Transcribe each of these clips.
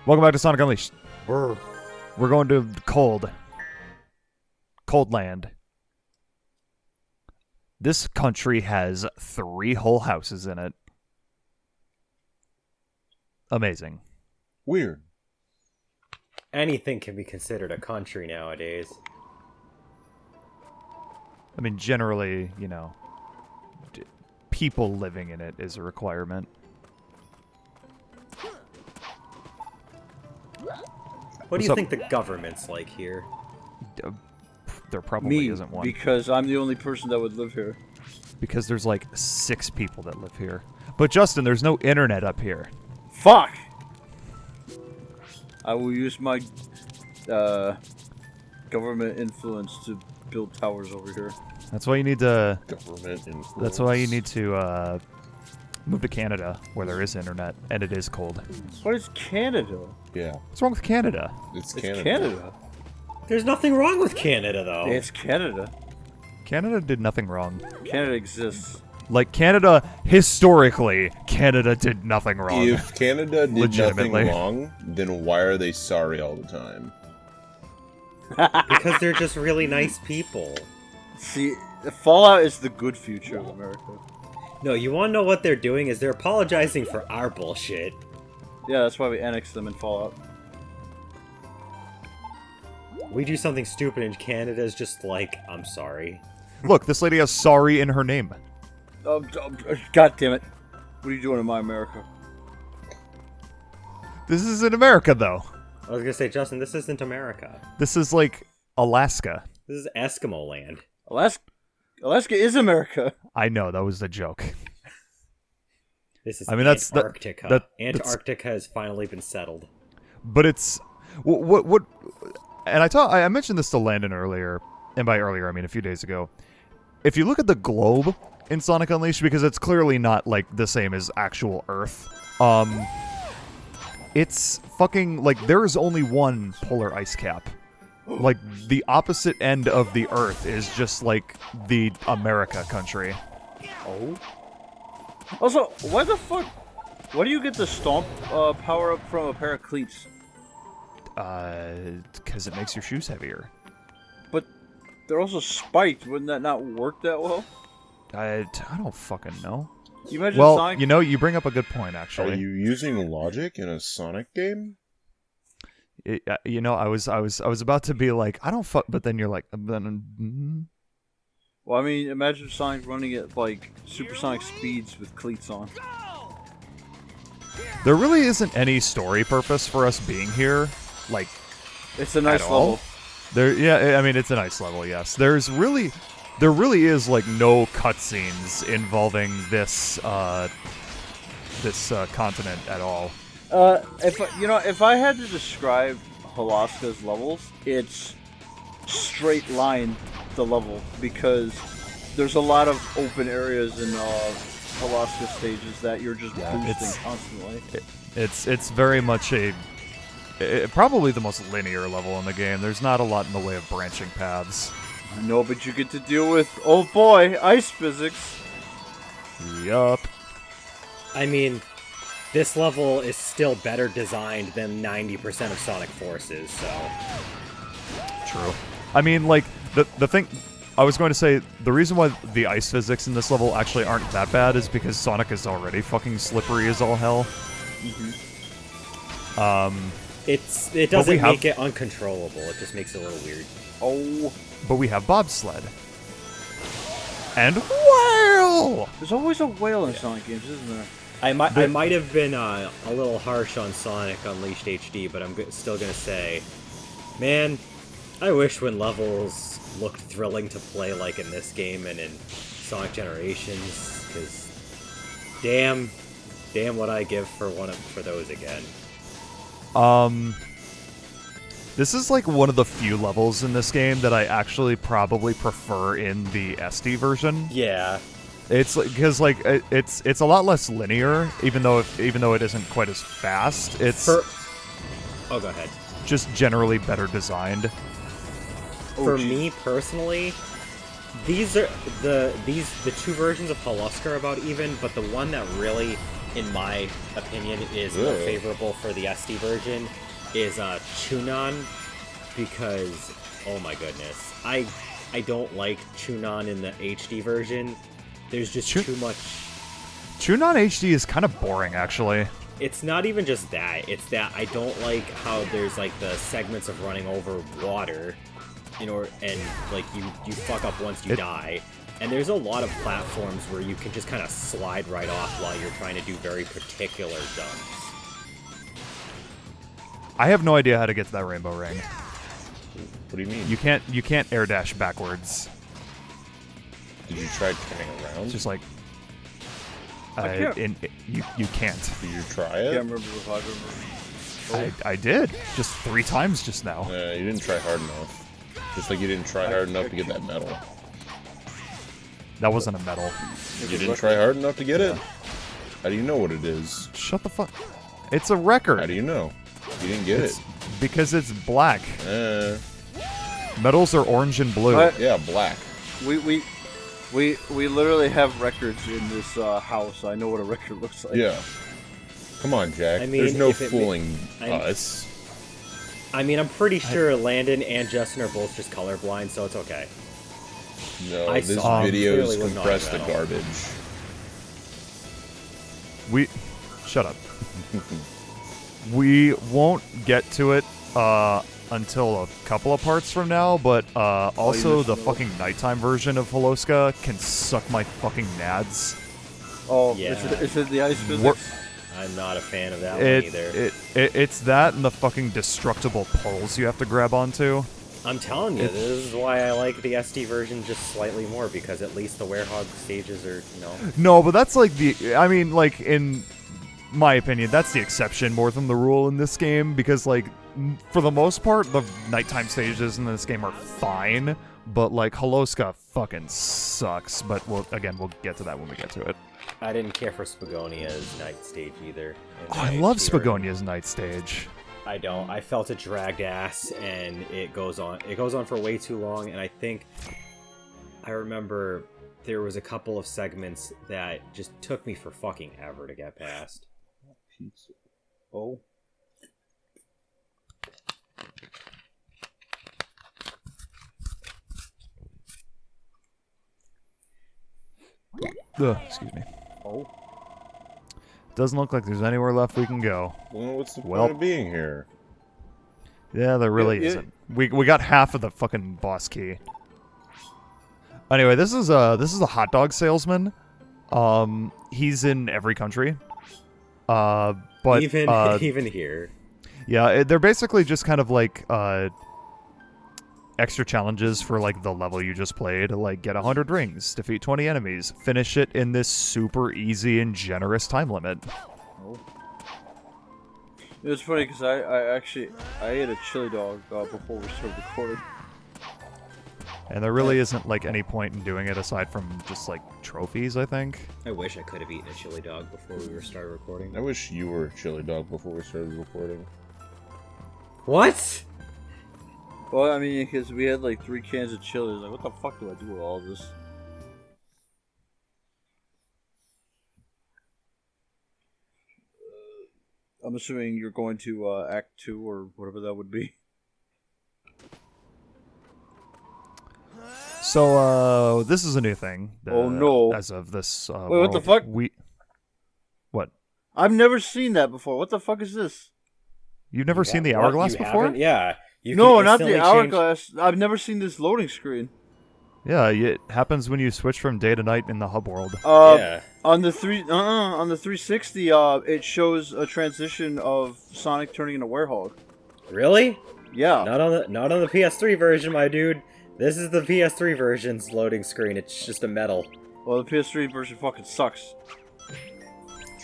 Welcome back to Sonic Unleashed. Brr. We're going to Cold Land. This country has 3 whole houses in it. Amazing. Weird. Anything can be considered a country nowadays. I mean, generally, you know, people living in it is a requirement. What do you think the government's like here? There probably isn't one. Because I'm the only person that would live here. Because there's like 6 people that live here. But Justin, there's no internet up here. Fuck! I will use my government influence to build towers over here. That's why you need to... Government influence. That's why you need to move to Canada, where there is internet, and it is cold. What is Canada? Yeah. What's wrong with Canada? It's It's Canada. Canada. There's nothing wrong with Canada, though. It's Canada. Canada did nothing wrong. Canada exists. Like, Canada, historically, Canada did nothing wrong. If Canada did nothing Legitimately. wrong, then why are they sorry all the time? Because they're just really nice people. See, Fallout is the good future of America. No, you want to know what they're doing? Is they're apologizing for our bullshit. Yeah, that's why we annexed them in Fallout. We do something stupid and Canada's just like, I'm sorry. Look, this lady has sorry in her name. God damn it. What are you doing in my America? This is in America, though. I was gonna say, Justin, this isn't America. This is like Alaska. This is Eskimo land. Alaska is America. I know, that was the joke. This is that's Antarctica. Antarctica has finally been settled. But it's... What and I mentioned this to Landon earlier, and by earlier, I mean a few days ago. If you look at the globe in Sonic Unleashed, because it's clearly not, like, the same as actual Earth, it's fucking, like, there is only one polar ice cap. Like, the opposite end of the Earth is just, like, the America country. Oh? Also, why the fuck? Why do you get the stomp power-up from a pair of cleats? Because it makes your shoes heavier. But they're also spiked. Wouldn't that not work that well? I don't fucking know. You imagine Well, Sonic... you know, you bring up a good point, Are actually. you using logic in a Sonic game? You know, I was about to be like, I don't fuck, but then you're like, Well, I mean, imagine Sonic running at, like, supersonic speeds with cleats on. There really isn't any story purpose for us being here, like, It's a nice at all. level. Yeah, I mean, it's a nice level, yes. There really is, like, no cutscenes involving this continent at all. If I had to describe Halaska's levels, it's straight line the level, because there's a lot of open areas in Halaska stages that you're just boosting constantly. It's very much probably the most linear level in the game. There's not a lot in the way of branching paths. I know, but you get to deal with, oh boy, ice physics. Yup. I mean, this level is still better designed than 90% of Sonic Forces, so... True. I mean, like, the thing... I was going to say, the reason why the ice physics in this level actually aren't that bad is because Sonic is already fucking slippery as all hell. It doesn't make it uncontrollable, it just makes it a little weird. Oh. But we have bobsled. And whale! There's always a whale in Sonic games, isn't there? I might have been a little harsh on Sonic Unleashed HD, but I'm still gonna say, man, I wish when levels looked thrilling to play like in this game and in Sonic Generations, because damn what I give for those again. This is like one of the few levels in this game that I actually probably prefer in the SD version. Yeah. It's because like it's a lot less linear, even though it isn't quite as fast. It's Oh, go ahead. just generally better designed. For me personally, these are the two versions of Haluska are about even, but the one that really in my opinion, is more favorable for the SD version is Chunan, because oh my goodness, I don't like Chunan in the HD version. There's just too much. Chunan HD is kind of boring, actually. It's not even just that. It's that I don't like how there's like the segments of running over water, and like you fuck up once you die. And there's a lot of platforms where you can just kind of slide right off while you're trying to do very particular jumps. I have no idea how to get to that rainbow ring. What do you mean? You can't air dash backwards. Did you try turning around? It's just like you can't. Did you try I it? can't remember if I remember. I did just 3 times just now. You didn't try hard enough. Just like you didn't try hard enough to get that medal. That wasn't a medal. You didn't try hard enough to get it? How do you know what it is? Shut the fuck. It's a record. How do you know? You didn't get it. Because it's black. Uh, Medals are orange and blue. What? yeah, black. We literally have records in this house. I know what a record looks like. Yeah. Come on, Jack. I mean, There's no if it fooling I'm- us. I mean, I'm pretty sure Landon and Justin are both just colorblind, so it's okay. No, I this saw him. video is Clearly was not compressed to metal. garbage. Shut up. We won't get to it until a couple of parts from now, but also missed the the fucking nighttime version of Holoska can suck my fucking nads. Oh, Yeah. is it the ice What- physics? I'm not a fan of that one either. It's that and the fucking destructible poles you have to grab onto. I'm telling you, this is why I like the SD version just slightly more, because at least the Werehog stages are, No, but that's like I mean, like, in my opinion, that's the exception more than the rule in this game, because, like, for the most part, the nighttime stages in this game are fine, but, like, Holoska fucking sucks, but we'll get to that when we get to it. I didn't care for Spagonia's night stage either. Oh, I love Spagonia's night stage. I don't. I felt it dragged ass, and it goes on. It goes on for way too long, and I remember there was a couple of segments that just took me for fucking ever to get past. Pizza. Oh. Ugh, excuse me. Oh. Doesn't look like there's anywhere left we can go. Well, what's the Well- point of being here? Yeah, there really Yeah, isn't. We got half of the fucking boss key. Anyway, this is a hot dog salesman. He's in every country. But Even here. yeah, they're basically just kind of like extra challenges for like the level you just played. Like, get 100 rings, defeat 20 enemies, finish it in this super easy and generous time limit. Oh. It was funny because I ate a chili dog before we started recording. And there really isn't like any point in doing it aside from just like trophies, I think. I wish I could have eaten a chili dog before we started recording. I wish you were a chili dog before we started recording. What? Well, I mean, because we had like 3 cans of chili. Like, what the fuck do I do with all this? I'm assuming you're going to Act 2 or whatever that would be. So, this is a new thing. Oh, no. As of this Wait, what the world. fuck? What? I've never seen that before. What the fuck is this? You've never seen the What? hourglass You before? haven't? Yeah. You No, can not the instantly change- hourglass. I've never seen this loading screen. Yeah, it happens when you switch from day to night in the hub world. Yeah. On the 360, it shows a transition of Sonic turning into Werehog. Really? Yeah. Not on the PS3 version, my dude. This is the PS3 version's loading screen. It's just a metal. Well, the PS3 version fucking sucks.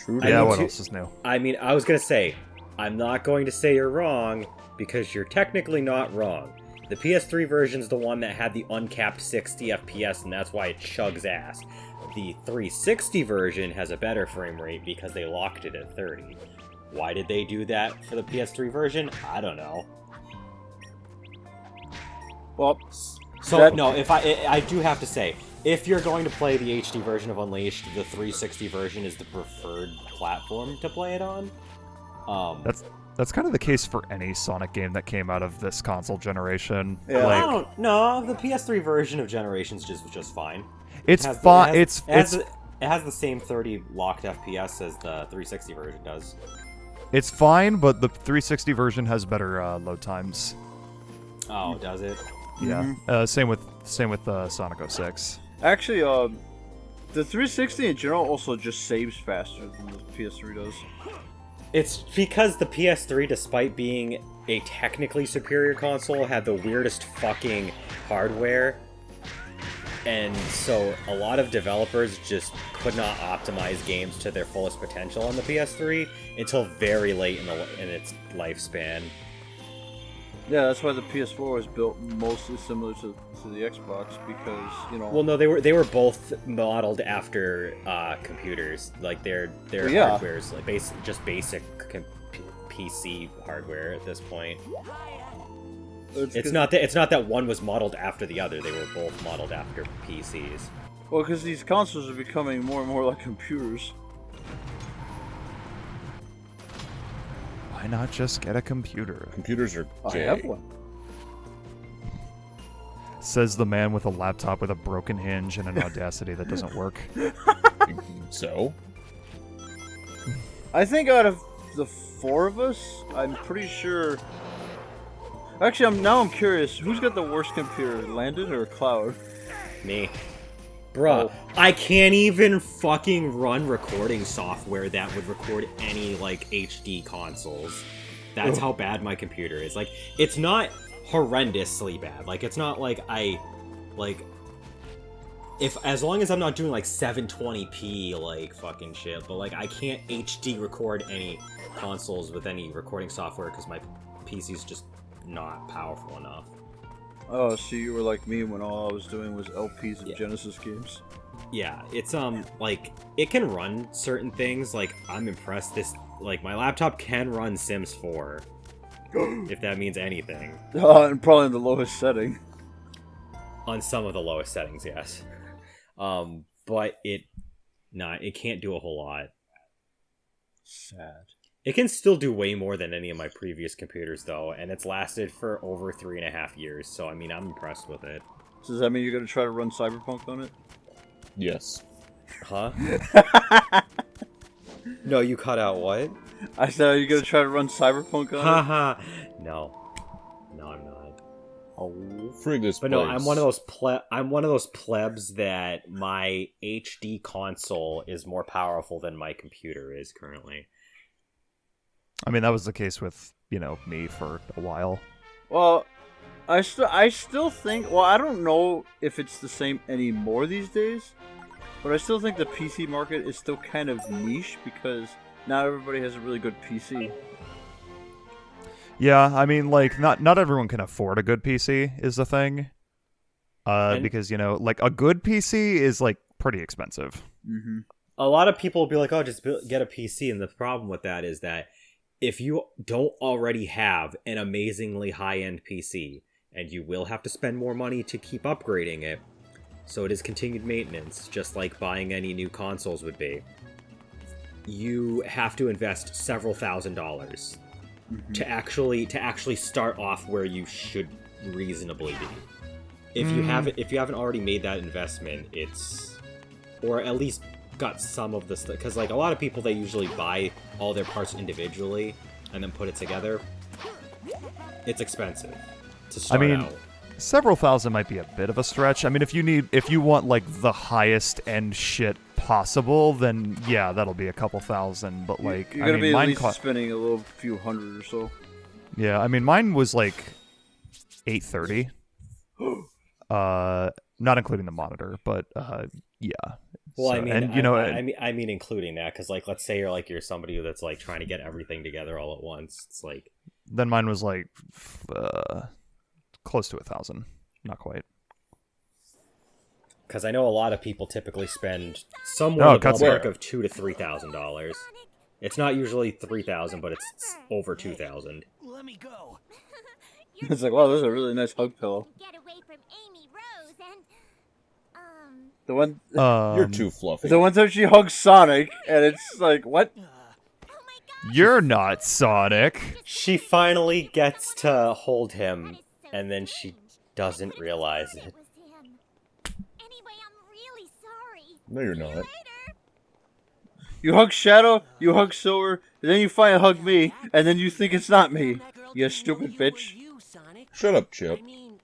True. I Yeah, mean, what to- else is new? I mean, I was gonna say, I'm not going to say you're wrong, because you're technically not wrong. The PS3 version's the one that had the uncapped 60 FPS, and that's why it chugs ass. The 360 version has a better frame rate because they locked it at 30. Why did they do that for the PS3 version? I don't know. Well, So That- no, if I do have to say, if you're going to play the HD version of Unleashed, the 360 version is the preferred platform to play it on. That's kind of the case for any Sonic game that came out of this console generation. Yeah. I don't know. The PS3 version of Generations just fine. It's fine. It has the same 30 locked FPS as the 360 version does. It's fine, but the 360 version has better load times. Oh, does it? Yeah. Same with Sonic 06. Actually, the 360 in general also just saves faster than the PS3 does. It's because the PS3, despite being a technically superior console, had the weirdest fucking hardware. And so a lot of developers just could not optimize games to their fullest potential on the PS3 until very late in its lifespan. Yeah, that's why the PS4 was built mostly similar to the Xbox, because, you know... Well, no, they were both modeled after computers. Like their hardware's like just basic PC hardware at this point. It's not that one was modeled after the other. They were both modeled after PCs. Well, because these consoles are becoming more and more like computers. Why not just get a computer? Computers are I gay. have one. Says the man with a laptop with a broken hinge and an Audacity that doesn't work. So? I think out of the four of us, I'm pretty sure... Actually, I'm curious. Who's got the worst computer, Landon or Cloud? Me. Bruh, I can't even fucking run recording software that would record any, like, HD consoles. That's how bad my computer is. Like, it's not horrendously bad. Like, it's not like as long as I'm not doing, like, 720p, like, fucking shit, but, like, I can't HD record any consoles with any recording software because my PC's just not powerful enough. Oh, so you were like me when all I was doing was LPs of Genesis games. Yeah, it's like it can run certain things. Like I'm impressed. Like my laptop can run Sims 4, if that means anything. And probably in the lowest setting. On some of the lowest settings, yes. But it can't do a whole lot. Sad. It can still do way more than any of my previous computers, though, and it's lasted for over 3.5 years, so, I mean, I'm impressed with it. So does that mean you're going to try to run Cyberpunk on it? Yes. Huh? No, you cut out what? I said, are you going to try to run Cyberpunk on it? Haha. No, I'm not. Oh, frig this But place. no, I'm one of those plebs that my HD console is more powerful than my computer is currently. I mean, that was the case with, me for a while. Well, I still think... Well, I don't know if it's the same anymore these days, but I still think the PC market is still kind of niche because not everybody has a really good PC. Yeah, I mean, like, not everyone can afford a good PC is the thing. Because, like, a good PC is, like, pretty expensive. Mm-hmm. A lot of people will be like, oh, just get a PC, and the problem with that is that if you don't already have an amazingly high-end PC, and you will have to spend more money to keep upgrading it, so it is continued maintenance, just like buying any new consoles would be, you have to invest several $1,000s to actually start off where you should reasonably be. If you haven't already made that investment, or at least got some of the stuff, because like a lot of people, they usually buy all their parts individually and then put it together. It's expensive to start out. Several thousand might be a bit of a stretch. I mean, if you want like the highest end shit possible, then yeah, that'll be a couple thousand. But like, you're gonna be at least spending a little few hundred or so. Yeah, I mean, mine was like $830. Not including the monitor, but yeah. Well, so, I mean, and, I mean, including that, because like, let's say you're somebody that's like trying to get everything together all at once. It's like, then mine was like close to 1,000, not quite. Because I know a lot of people typically spend somewhere in the ballpark of $2,000 to $3,000. It's not usually 3,000, but it's over 2,000. Let me go. It's like, wow, this is a really nice hug pillow. Get away from Amy Rose and The one, You're too fluffy. the one time she hugs Sonic, and it's like, what? You're not Sonic. She finally gets to hold him, and then she doesn't realize it. Anyway, I'm really sorry. No, you're not. You hug Shadow, you hug Silver, and then you finally hug me, and then you think it's not me. You stupid bitch. Shut up, Chip.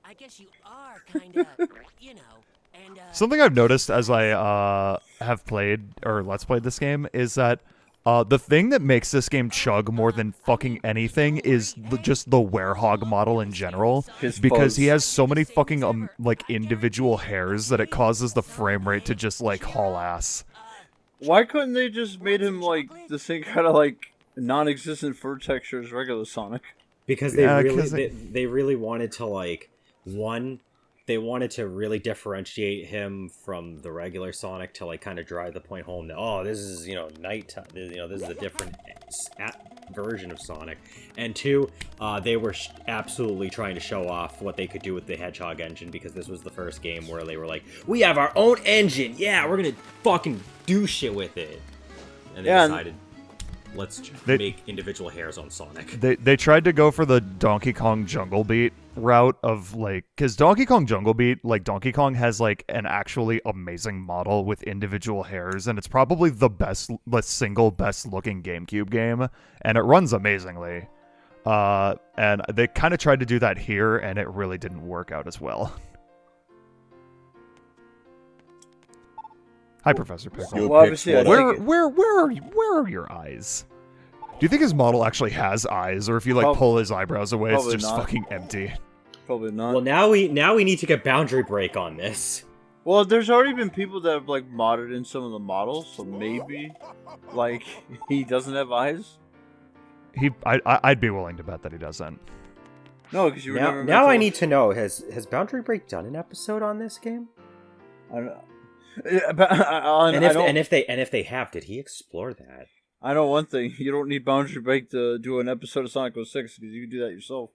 I guess you are kinda, and Something I've noticed as I have played or let's played this game is that the thing that makes this game chug more than fucking anything is just the werehog model in general, His because he pose. has so many fucking like individual hairs that it causes the frame rate to just like haul ass. Why couldn't they just made him like the same kind of like non-existent fur texture as regular Sonic? Because they Yeah, really 'cause they really wanted to like they wanted to really differentiate him from the regular Sonic to like kind of drive the point home that, oh, this is nighttime, this is a different version of Sonic. And two, they were absolutely trying to show off what they could do with the Hedgehog engine, because this was the first game where they were like, we have our own engine, yeah, we're gonna fucking do shit with it. And they Yeah, decided, let's They- make individual hairs on Sonic. They tried to go for the Donkey Kong Jungle Beat route of like, because Donkey Kong Jungle Beat, like Donkey Kong has like an actually amazing model with individual hairs, and it's probably the single best looking GameCube game, and it runs amazingly. And they kind of tried to do that here, and it really didn't work out as well. Hi, Professor Pickle. You'll Well, pick obviously, I what like it. Where are your eyes? Do you think his model actually has eyes, or if you like Prob- pull his eyebrows away, it's probably just not. fucking empty? Probably not. Well, now we need to get Boundary Break on this. Well, there's already been people that have like modded in some of the models, so maybe like he doesn't have eyes. I'd be willing to bet that he doesn't. No, because you were never. Now I meant need to know, has Boundary Break done an episode on this game? to... I don't know. Yeah, but And I know, if they have, did he explore that? I know one thing. You don't need Boundary Break to do an episode of Sonic 06 because you can do that yourself.